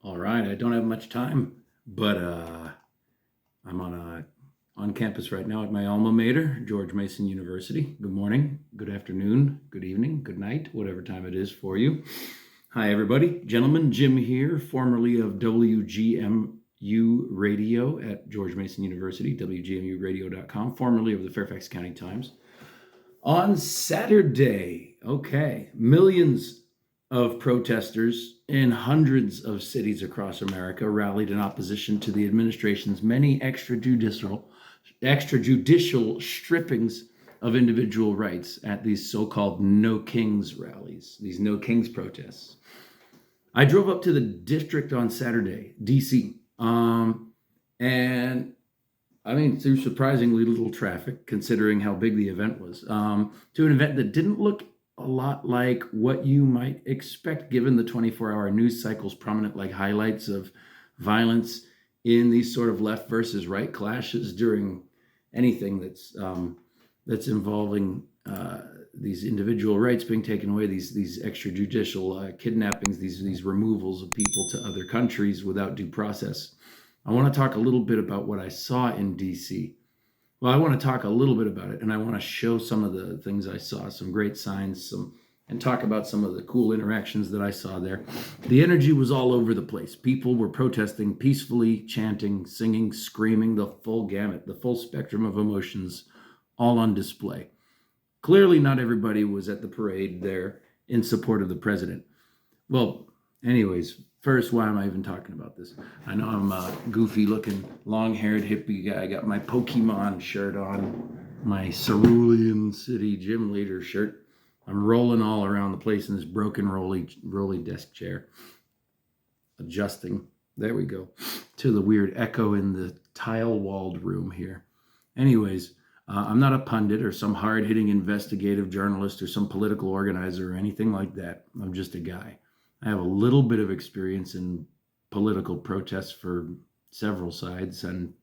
All right, I don't have much time, but I'm on campus right now at my alma mater, George Mason University. Good morning, good afternoon, good evening, good night, whatever time it is for you. Hi, everybody. Gentlemen, Jim here, formerly of WGMU Radio at George Mason University, WGMUradio.com, formerly of the Fairfax County Times. On Saturday, millions of protesters in hundreds of cities across America rallied in opposition to the administration's many extrajudicial strippings of individual rights at these so-called No Kings rallies, these No Kings protests. I drove up to the district on Saturday, D.C., and I mean, through surprisingly little traffic, considering how big the event was, to an event that didn't look a lot like what you might expect, given the 24-hour news cycle's prominent highlights of violence in these sort of left versus right clashes during anything that's involving these individual rights being taken away, these extrajudicial kidnappings, these removals of people to other countries without due process. I want to talk a little bit about what I saw in DC. Well, I want to talk a little bit about it, and I want to show some of the things I saw, some great signs, and talk about some of the cool interactions that I saw there. The energy was all over the place. People were protesting peacefully, chanting, singing, screaming, the full gamut, the full spectrum of emotions, all on display. Clearly, not everybody was at the parade there in support of the president. Well, anyways, first, why am I even talking about this? I know I'm a goofy-looking, long-haired hippie guy. I got my Pokemon shirt on, my Cerulean City gym leader shirt. I'm rolling all around the place in this broken rolly desk chair. Adjusting, there we go, to the weird echo in the tile-walled room here. Anyways, I'm not a pundit or some hard-hitting investigative journalist or some political organizer or anything like that. I'm just a guy. I have a little bit of experience in political protests for several sides and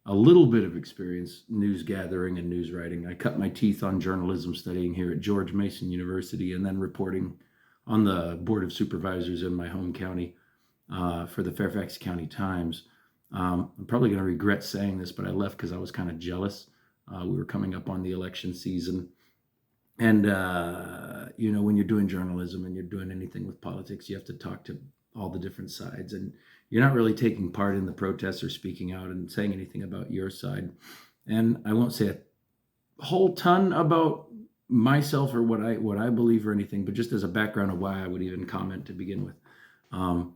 a little bit of experience news gathering and news writing. I cut my teeth on journalism studying here at George Mason University and then reporting on the Board of Supervisors in my home county for the Fairfax County Times. I'm probably going to regret saying this, but I left because I was kind of jealous. We were coming up on the election season. And, when you're doing journalism and you're doing anything with politics, you have to talk to all the different sides. And you're not really taking part in the protests or speaking out and saying anything about your side. And I won't say a whole ton about myself or what I believe or anything, but just as a background of why I would even comment to begin with. I've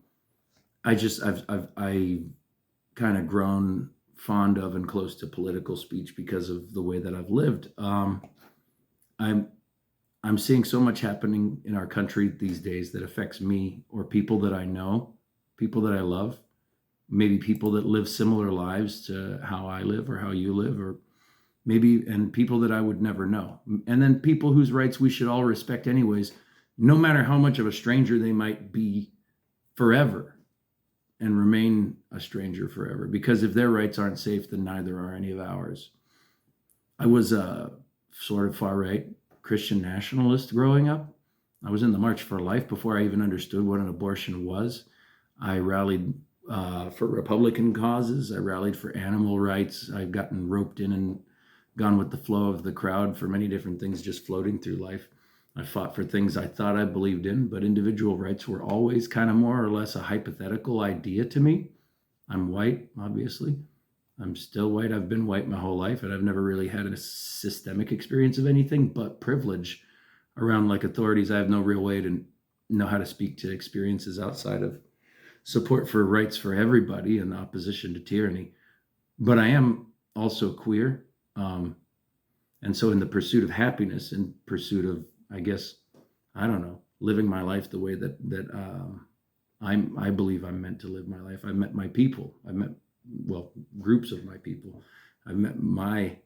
kind of grown fond of and close to political speech because of the way that I've lived. I'm seeing so much happening in our country these days that affects me or people that I know, people that I love, maybe people that live similar lives to how I live or how you live, or and people that I would never know. And then people whose rights we should all respect anyways, no matter how much of a stranger they might be forever and remain a stranger forever. Because if their rights aren't safe, then neither are any of ours. I was sort of far right Christian nationalist growing up. I was in the March for Life before I even understood what an abortion was. I rallied for Republican causes. I rallied for animal rights. I've gotten roped in and gone with the flow of the crowd for many different things, just floating through life. I fought for things I thought I believed in, but individual rights were always kind of more or less a hypothetical idea to me. I'm white, obviously. I'm still white. I've been white my whole life, and I've never really had a systemic experience of anything but privilege around authorities. I have no real way to know how to speak to experiences outside of support for rights for everybody and opposition to tyranny. But I am also queer. And so in the pursuit of happiness, in pursuit of, living my life the way that I believe I'm meant to live my life. I've met my people. I've met groups of my people. I've met my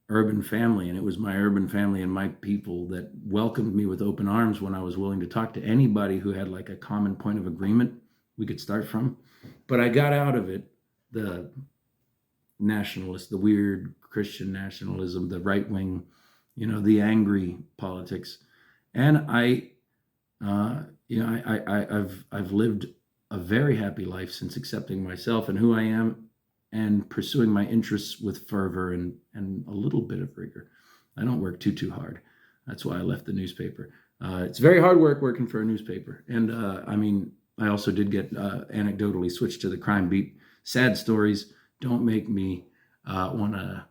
urban family, and it was my urban family and my people that welcomed me with open arms when I was willing to talk to anybody who had a common point of agreement we could start from. But I got out of it the nationalist, the weird Christian nationalism, the right wing, the angry politics. And I've lived a very happy life since accepting myself and who I am and pursuing my interests with fervor and a little bit of rigor. I don't work too hard. That's why I left the newspaper. It's very hard work working for a newspaper. And I mean, I also did get anecdotally switched to the crime beat. Sad stories don't make me want to,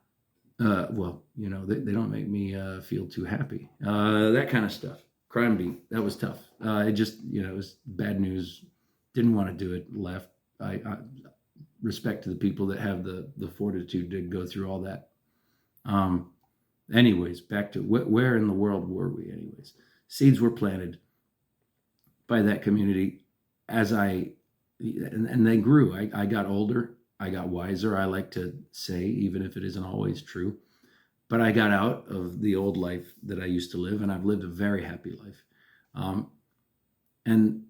well, you know, they don't make me feel too happy. That kind of stuff. Crime beat, that was tough. It just, you know, it was bad news. Didn't want to do it, left. I respect to the people that have the fortitude to go through all that. Anyways, back to where in the world were we anyways? Seeds were planted by that community as and they grew. I got older. I got wiser, I like to say, even if it isn't always true. But I got out of the old life that I used to live, and I've lived a very happy life. And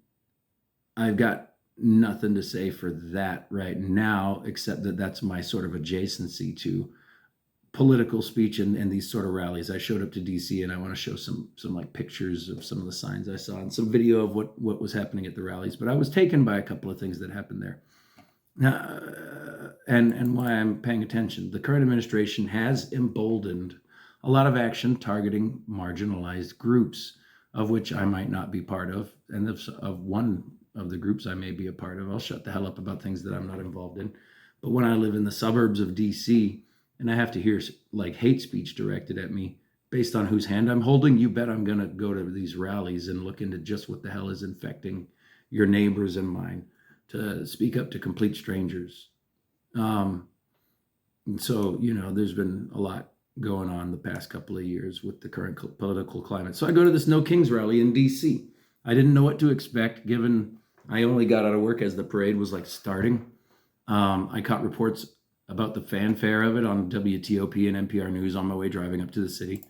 I've got nothing to say for that right now, except that that's my sort of adjacency to political speech and these sort of rallies. I showed up to DC, and I want to show some like pictures of some of the signs I saw and some video of what was happening at the rallies. But I was taken by a couple of things that happened there. And why I'm paying attention. The current administration has emboldened a lot of action targeting marginalized groups, of which I might not be part of, and of one of the groups I may be a part of. I'll shut the hell up about things that I'm not involved in. But when I live in the suburbs of DC and I have to hear like hate speech directed at me based on whose hand I'm holding, you bet I'm going to go to these rallies and look into just what the hell is infecting your neighbors and mine, to speak up to complete strangers. And so, you know, there's been a lot going on the past couple of years with the current political climate. So I go to this No Kings rally in DC. I didn't know what to expect, given I only got out of work as the parade was like starting. I caught reports about the fanfare of it on WTOP and NPR News on my way driving up to the city.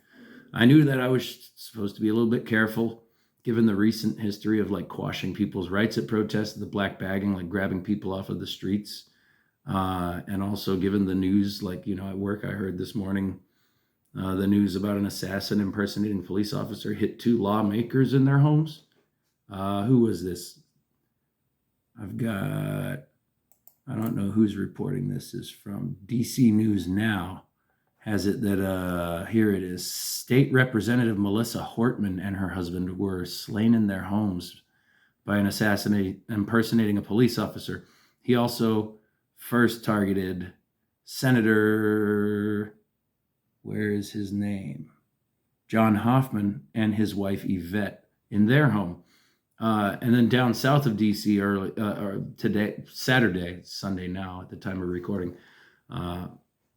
I knew that I was supposed to be a little bit careful, given the recent history of like quashing people's rights at protests, the black bagging, like grabbing people off of the streets. And also given the news, like, you know, at work, I heard this morning the news about an assassin impersonating a police officer hit 2 lawmakers in their homes. Who was this? I don't know who's reporting this is from. DC News Now has it that, here it is, State Representative Melissa Hortman and her husband were slain in their homes by an assassin impersonating a police officer. He also first targeted Senator, where is his name? John Hoffman and his wife Yvette in their home. And then down south of DC today, Saturday, Sunday now at the time of recording,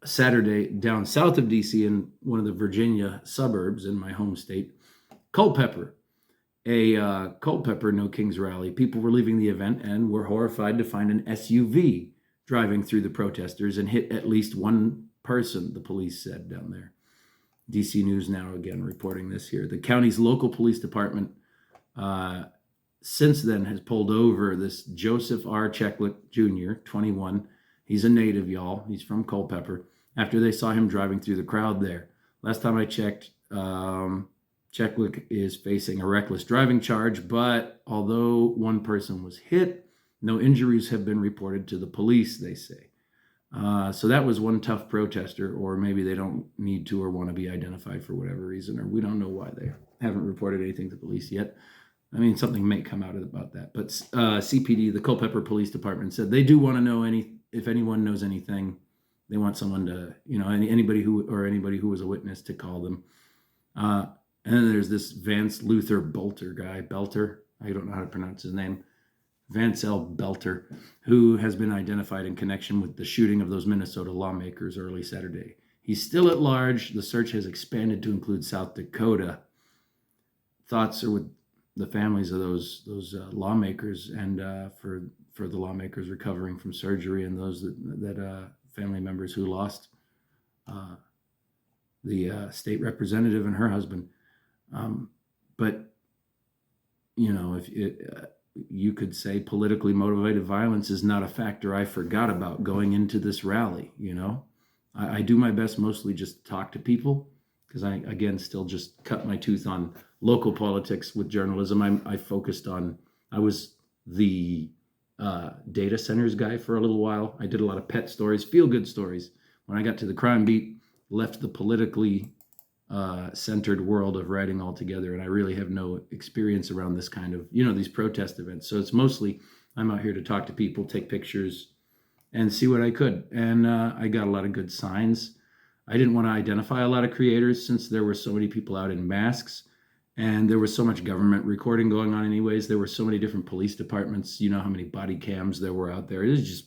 Saturday down south of DC in one of the Virginia suburbs in my home state, Culpeper, a Culpeper No Kings rally. People were leaving the event and were horrified to find an SUV driving through the protesters and hit at least one person, the police said down there. DC News Now again reporting this here. The county's local police department since then has pulled over this Joseph R. Cheklick Jr., 21. He's a native, y'all. He's from Culpeper. After they saw him driving through the crowd there. Last time I checked, Cheklick is facing a reckless driving charge, but although one person was hit, no injuries have been reported to the police, they say. So that was one tough protester, or maybe they don't need to or want to be identified for whatever reason, or we don't know why they haven't reported anything to the police yet. I mean, something may come out about that. But CPD, the Culpeper Police Department, said they do want to know if anyone knows anything. They want someone to, you know, anybody who was a witness to call them. And then there's this Vance Luther Belter. I don't know how to pronounce his name. Vance L. Belter, who has been identified in connection with the shooting of those Minnesota lawmakers early Saturday. He's still at large. The search has expanded to include South Dakota. Thoughts are with the families of those lawmakers, and for the lawmakers recovering from surgery, and those that family members who lost the state representative and her husband. But you know, if you could say politically motivated violence is not a factor I forgot about going into this rally. You know, I do my best mostly just to talk to people, because I, again, still just cut my tooth on local politics with journalism. I focused on, I was the data centers guy for a little while. I did a lot of pet stories, feel-good stories. When I got to the crime beat, left the politically centered world of writing altogether, and I really have no experience around this kind of, these protest events. So it's mostly I'm out here to talk to people, take pictures, and see what I could. And I got a lot of good signs. I didn't want to identify a lot of creators since there were so many people out in masks and there was so much government recording going on anyways. There were so many different police departments. You know how many body cams there were out there. It was just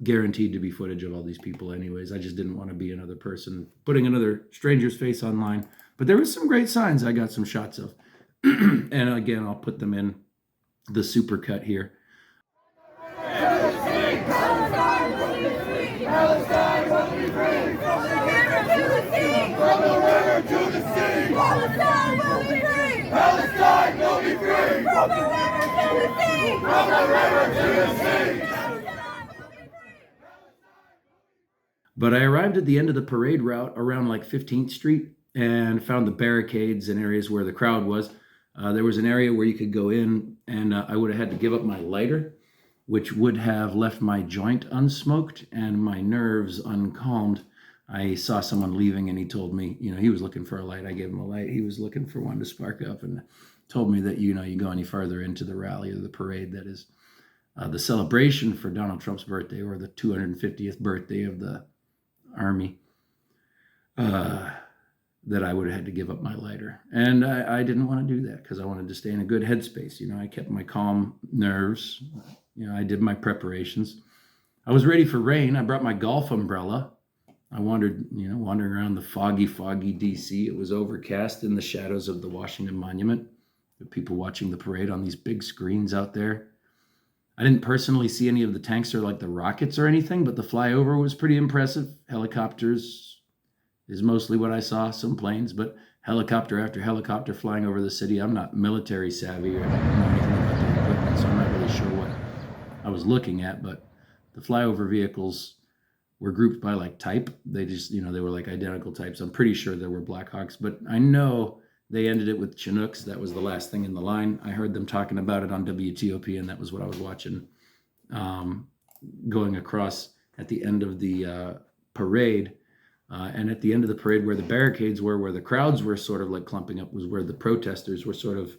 guaranteed to be footage of all these people anyways. I just didn't want to be another person putting another stranger's face online. But there was some great signs I got some shots of. And again, I'll put them in the supercut here. Palestine will be free! From the river to the sea! From the river to the sea! Palestine will be free! Palestine will be free! From the river to the sea! From the river to the sea! But I arrived at the end of the parade route around like 15th Street and found the barricades and areas where the crowd was. There was an area where you could go in, and I would have had to give up my lighter, which would have left my joint unsmoked and my nerves uncalmed. I saw someone leaving and he told me, he was looking for a light. I gave him a light. He was looking for one to spark up and told me that, you go any farther into the rally or the parade that is the celebration for Donald Trump's birthday or the 250th birthday of the Army, that I would have had to give up my lighter. And I didn't want to do that because I wanted to stay in a good headspace. I kept my calm nerves. I did my preparations. I was ready for rain. I brought my golf umbrella. I wandered, wandering around the foggy D.C. It was overcast in the shadows of the Washington Monument. The people watching the parade on these big screens out there. I didn't personally see any of the tanks or like the rockets or anything, but the flyover was pretty impressive. Helicopters is mostly what I saw, some planes, but helicopter after helicopter flying over the city. I'm not military savvy or know anything about the equipment, so I'm not really sure what I was looking at, but the flyover vehicles were grouped by like type. They just, they were like identical types. I'm pretty sure there were Blackhawks, but I know they ended it with Chinooks. That was the last thing in the line. I heard them talking about it on WTOP, and that was what I was watching going across at the end of the parade. And at the end of the parade where the barricades were, where the crowds were sort of like clumping up, was where the protesters were sort of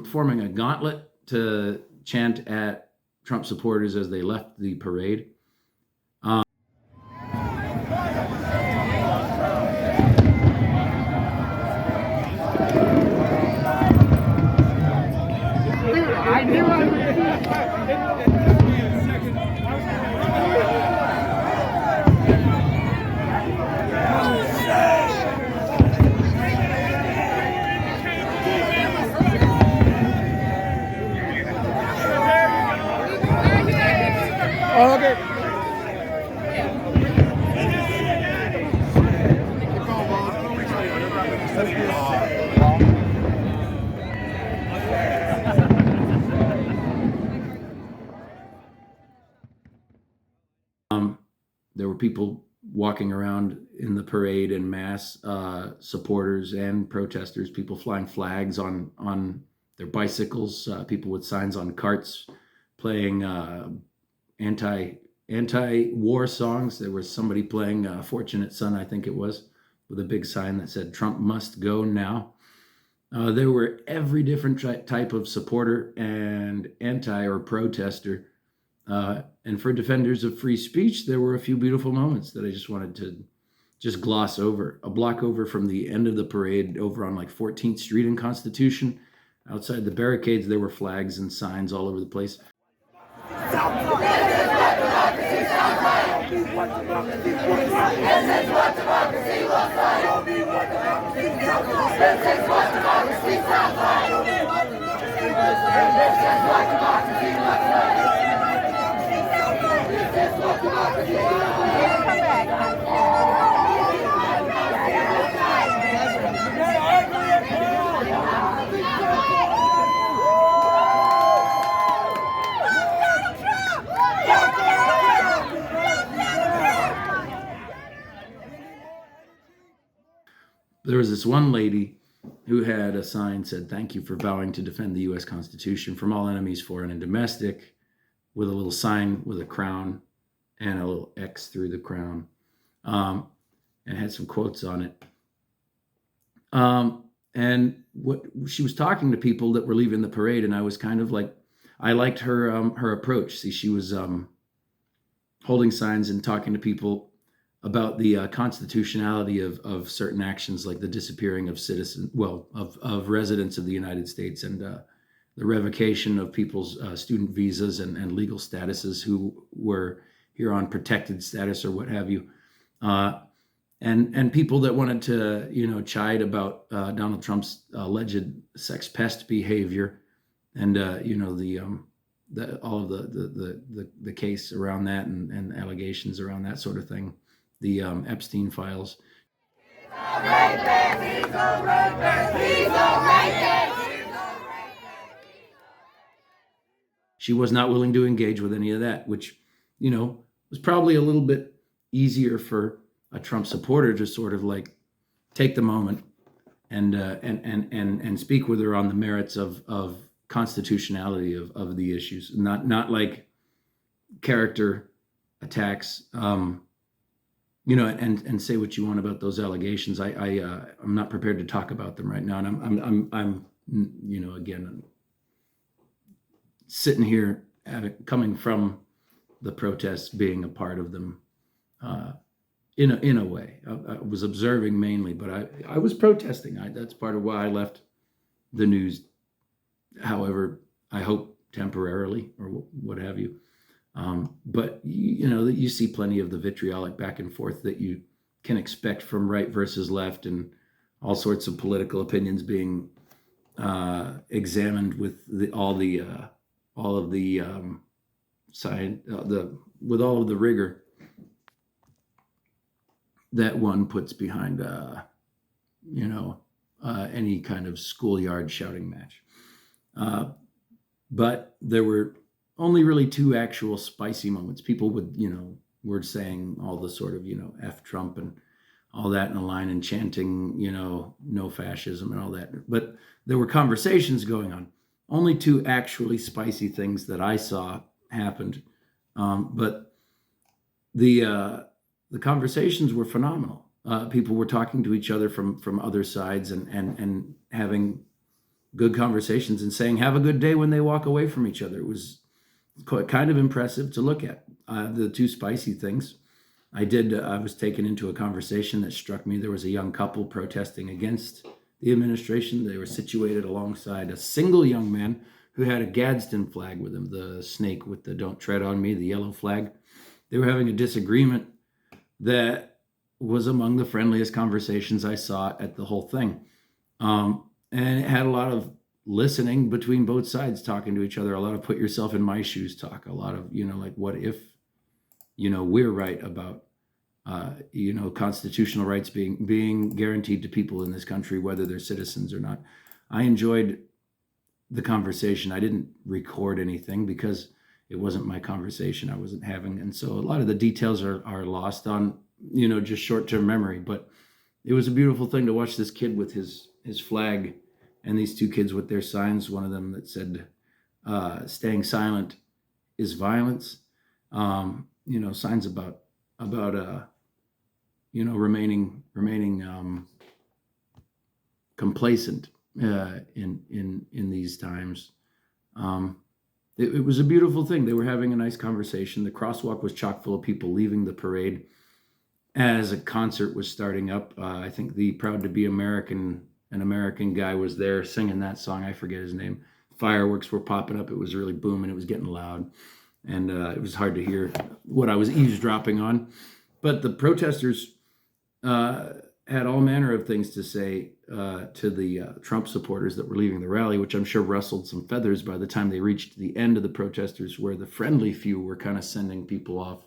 forming a gauntlet to chant at Trump supporters as they left the parade. There were people walking around in the parade en masse, supporters and protesters, people flying flags on their bicycles, people with signs on carts, playing anti-war songs. There was somebody playing Fortunate Son, I think it was, with a big sign that said Trump must go now. There were every different type of supporter and anti or protester. And for defenders of free speech, there were a few beautiful moments that I just wanted to just gloss over. A block over from the end of the parade, over on like 14th Street and Constitution, outside the barricades, there were flags and signs all over the place. There was this one lady, who had a sign said, "Thank you for vowing to defend the U.S. Constitution from all enemies, foreign and domestic," with a little sign with a crown and a little X through the crown, and had some quotes on it. And what she was talking to people that were leaving the parade, and I was kind of like, I liked her approach. See, she was holding signs and talking to people about the constitutionality of certain actions, like the disappearing of of residents of the United States, and the revocation of people's student visas and legal statuses who were here on protected status or what have you. And people that wanted to, chide about Donald Trump's alleged sex pest behavior, and all of the case around that, and allegations around that sort of thing, the Epstein files. He's a rapist. He's a rapist. He's a rapist. She was not willing to engage with any of that, which, was probably a little bit easier for a Trump supporter to sort of like take the moment and speak with her on the merits of constitutionality of the issues, not like character attacks, and say what you want about those allegations. I'm not prepared to talk about them right now, and I'm again, sitting here coming from the protests, being a part of them. In a way, I was observing mainly, but I was protesting. That's part of why I left the news. However, I hope temporarily or what have you. But you see plenty of the vitriolic back and forth that you can expect from right versus left, and all sorts of political opinions being examined with all of the rigor that one puts behind, any kind of schoolyard shouting match. But there were only really two actual spicy moments. People would, were saying all the sort of, F Trump and all that in a line, and chanting, no fascism and all that. But there were conversations going on. Only two actually spicy things that I saw happened. But the conversations were phenomenal. People were talking to each other from other sides, and having good conversations, and saying have a good day when they walk away from each other. It was kind of impressive to look at. The two spicy things, I was taken into a conversation that struck me. There was a young couple protesting against the administration. They were situated alongside a single young man who had a Gadsden flag with him, the snake with the "Don't Tread on Me," the yellow flag. They were having a disagreement that was among the friendliest conversations I saw at the whole thing. And it had a lot of listening between both sides, talking to each other, a lot of put yourself in my shoes talk, a lot of, like, what if, we're right about, constitutional rights being guaranteed to people in this country, whether they're citizens or not. I enjoyed the conversation. I didn't record anything because it wasn't my conversation I wasn't having. And so a lot of the details are lost on, just short-term memory. But it was a beautiful thing to watch this kid with his flag, and these two kids with their signs, one of them that said, staying silent is violence. Signs about remaining complacent in these times. It was a beautiful thing. They were having a nice conversation. The crosswalk was chock full of people leaving the parade as a concert was starting up. I think the Proud to Be American, an American guy, was there singing that song. I forget his name. Fireworks were popping up. It was really booming. It was getting loud. And it was hard to hear what I was eavesdropping on. But the protesters had all manner of things to say to the Trump supporters that were leaving the rally, which I'm sure rustled some feathers by the time they reached the end of the protesters, where the friendly few were kind of sending people off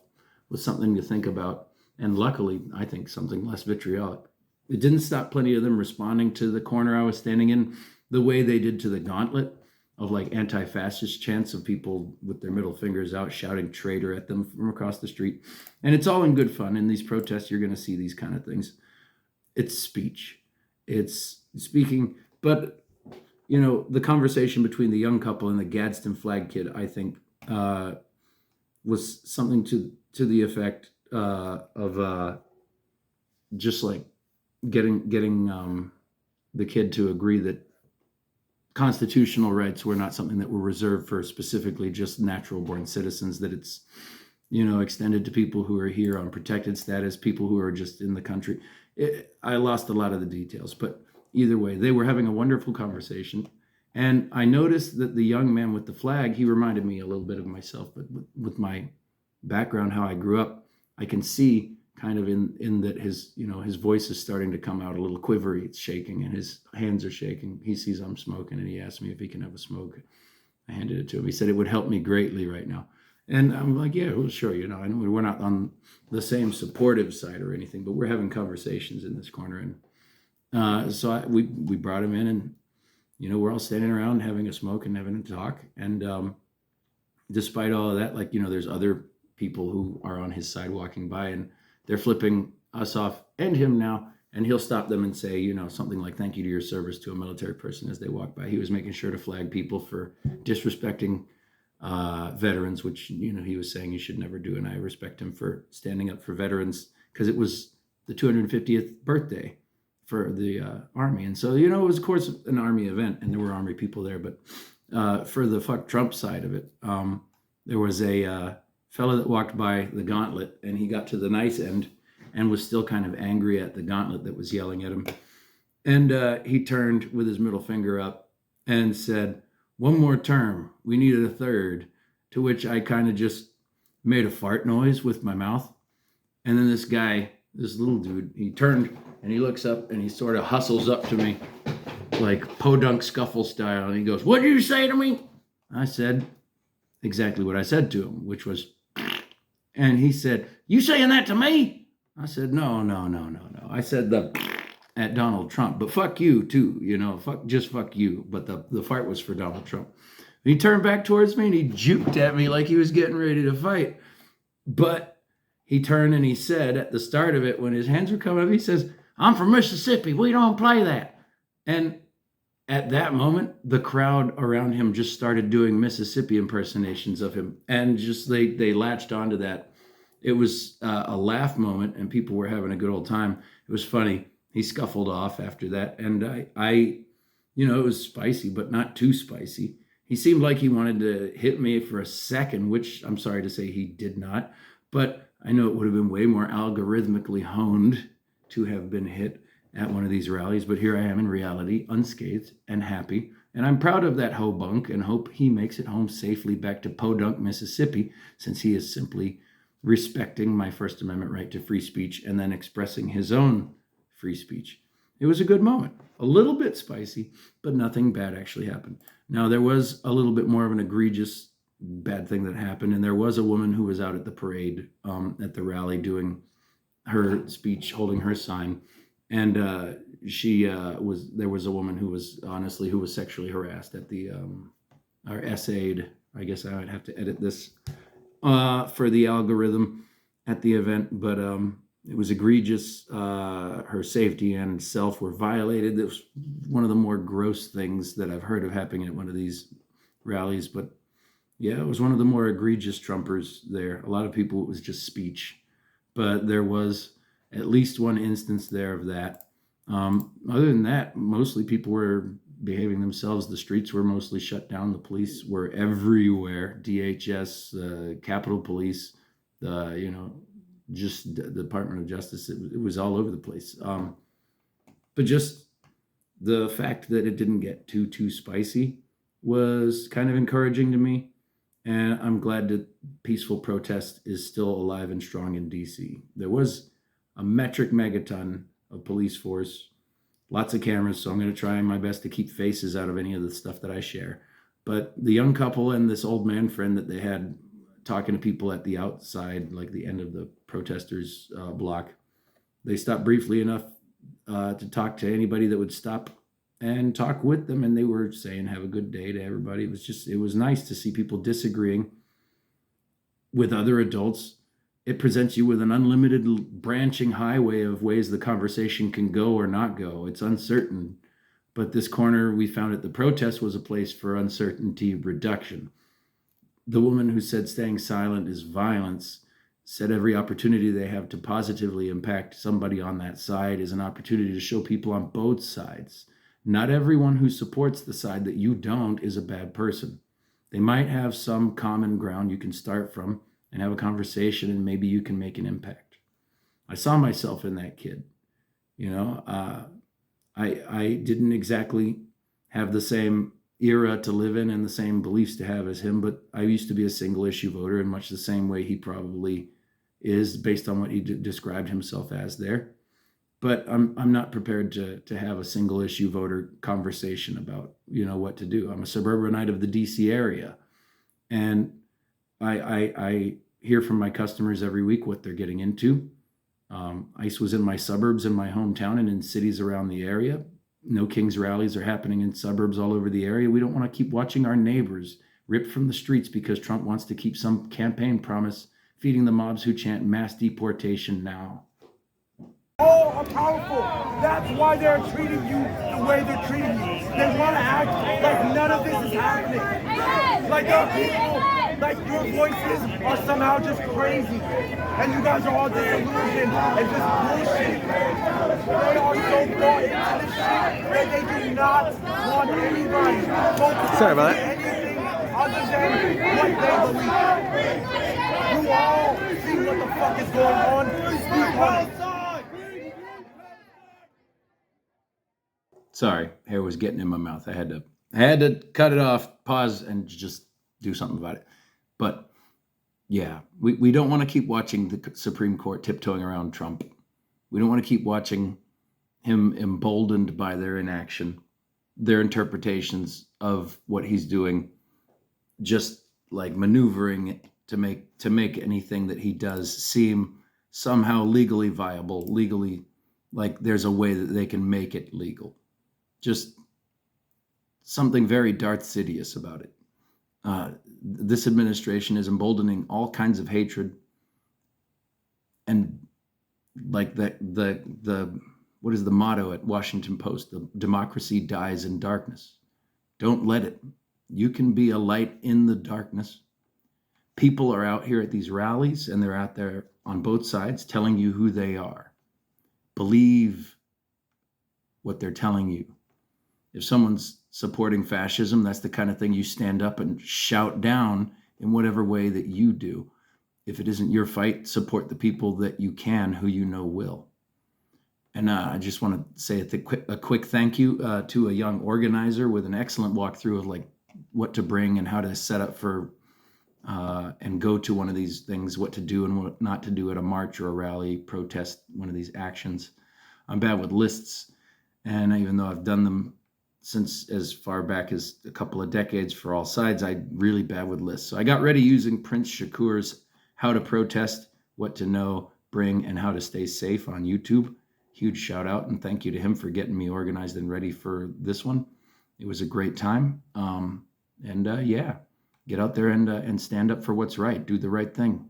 with something to think about. And luckily, I think something less vitriolic. It didn't stop plenty of them responding to the corner I was standing in the way they did to the gauntlet of like anti-fascist chants of people with their middle fingers out shouting traitor at them from across the street. And it's all in good fun. In these protests, you're going to see these kind of things. It's speech. It's speaking But the conversation between the young couple and the Gadsden flag kid, I think, was something to the effect of just like getting the kid to agree that constitutional rights were not something that were reserved for specifically just natural born citizens, that it's extended to people who are here on protected status, people who are just in the country. I lost a lot of the details, but either way, they were having a wonderful conversation. And I noticed that the young man with the flag, he reminded me a little bit of myself, but with my background, how I grew up, I can see kind of in that his voice is starting to come out a little quivery. It's shaking and his hands are shaking. He sees I'm smoking and he asked me if he can have a smoke. I handed it to him. He said it would help me greatly right now. And I'm like, yeah, well, sure. I know we're not on the same supportive side or anything, but we're having conversations in this corner. And so we brought him in, and we're all standing around having a smoke and having a talk. And despite all of that, there's other people who are on his side walking by, and they're flipping us off and him now. And he'll stop them and say, something like, "Thank you to your service," to a military person as they walk by. He was making sure to flag people for disrespecting veterans, which he was saying you should never do, and I respect him for standing up for veterans, because it was the 250th birthday for the Army, and so it was, of course, an Army event, and there were Army people there. But for the fuck Trump side of it, there was a fellow that walked by the gauntlet, and he got to the nice end and was still kind of angry at the gauntlet that was yelling at him, and he turned with his middle finger up and said, "One more term, we needed a third," to which I kind of just made a fart noise with my mouth. And then this guy, this little dude, he turned and he looks up and he sort of hustles up to me like podunk scuffle style. And he goes, "What did you say to me?" I said exactly what I said to him, which was, and he said, "You saying that to me?" I said, No. I said at Donald Trump, but fuck you too, fuck you. But the fight was for Donald Trump. He turned back towards me and he juked at me like he was getting ready to fight. But he turned and he said at the start of it, when his hands were coming up, he says, "I'm from Mississippi. We don't play that." And at that moment, the crowd around him just started doing Mississippi impersonations of him. And just they latched onto that. It was a laugh moment, and people were having a good old time. It was funny. He scuffled off after that, and I it was spicy, but not too spicy. He seemed like he wanted to hit me for a second, which I'm sorry to say he did not, but I know it would have been way more algorithmically honed to have been hit at one of these rallies, but here I am in reality, unscathed and happy, and I'm proud of that hobunk and hope he makes it home safely back to Podunk, Mississippi, since he is simply respecting my First Amendment right to free speech and then expressing his own free speech. It was a good moment, a little bit spicy, but nothing bad actually happened. Now, there was a little bit more of an egregious bad thing that happened, and there was a woman who was out at the parade, at the rally, doing her speech, holding her sign, and there was a woman who was sexually harassed at the or essayed. I guess I would have to edit this for the algorithm at the event, but it was egregious. Her safety and self were violated. It was one of the more gross things that I've heard of happening at one of these rallies, but yeah, it was one of the more egregious Trumpers there. A lot of people, it was just speech, but there was at least one instance there of that. Other than that, mostly people were behaving themselves. The streets were mostly shut down. The police were everywhere. DHS, Capitol Police, just the Department of Justice. It was all over the place. But just the fact that it didn't get too spicy was kind of encouraging to me. And I'm glad that peaceful protest is still alive and strong in D.C. There was a metric megaton of police force, lots of cameras, so I'm going to try my best to keep faces out of any of the stuff that I share. But the young couple and this old man friend that they had talking to people at the outside, like the end of the protesters' block, they stopped briefly enough to talk to anybody that would stop and talk with them, and they were saying have a good day to everybody. It was nice to see people disagreeing with other adults. It presents you with an unlimited branching highway of ways the conversation can go or not go. It's uncertain, But this corner we found at the protest was a place for uncertainty reduction. The woman who said staying silent is violence said every opportunity they have to positively impact somebody on that side is an opportunity to show people on both sides. Not everyone who supports the side that you don't is a bad person. They might have some common ground you can start from and have a conversation, and maybe you can make an impact. I saw myself in that kid. You know, I didn't exactly have the same era to live in and the same beliefs to have as him, but I used to be a single issue voter in much the same way he probably is based on what he described himself as there. But I'm not prepared to have a single issue voter conversation about, you know, what to do. I'm a suburbanite of the DC area, and I hear from my customers every week what they're getting into. ICE was in my suburbs in my hometown and in cities around the area. No King's rallies are happening in suburbs all over the area. We don't want to keep watching our neighbors ripped from the streets because Trump wants to keep some campaign promise feeding the mobs who chant mass deportation now. All are powerful. That's why they're treating you the way they're treating you. They want to act like none of this is happening. Like there are people, like your voices are somehow just crazy. And you guys are all disillusioned and just bullshit. They are so bought into this shit that they do not want anybody focused on anything other than what they believe. You all see what the fuck is going on. Speak on it. Sorry, hair was getting in my mouth. I had to cut it off, pause, and just do something about it. But yeah, we don't want to keep watching the Supreme Court tiptoeing around Trump. We don't want to keep watching him emboldened by their inaction, their interpretations of what he's doing, just like maneuvering to make anything that he does seem somehow legally viable, legally, like there's a way that they can make it legal. Just something very Darth Sidious about it. This administration is emboldening all kinds of hatred, and like the what is the motto at Washington Post? The democracy dies in darkness. Don't let it. You can be a light in the darkness. People are out here at these rallies, and they're out there on both sides telling you who they are. Believe what they're telling you. If someone's supporting fascism, that's the kind of thing you stand up and shout down in whatever way that you do. If it isn't your fight, support the people that you can, who you know will. And I just want to say a quick thank you to a young organizer with an excellent walkthrough of like what to bring and how to set up for and go to one of these things, what to do and what not to do at a march or a rally, protest, one of these actions. I'm bad with lists, and even though I've done them since as far back as a couple of decades for all sides, I'm really bad with lists. So I got ready using Prince Shakur's How to Protest, What to Know, Bring, and How to Stay Safe on YouTube. Huge shout out and thank you to him for getting me organized and ready for this one. It was a great time. Yeah, get out there and stand up for what's right. Do the right thing.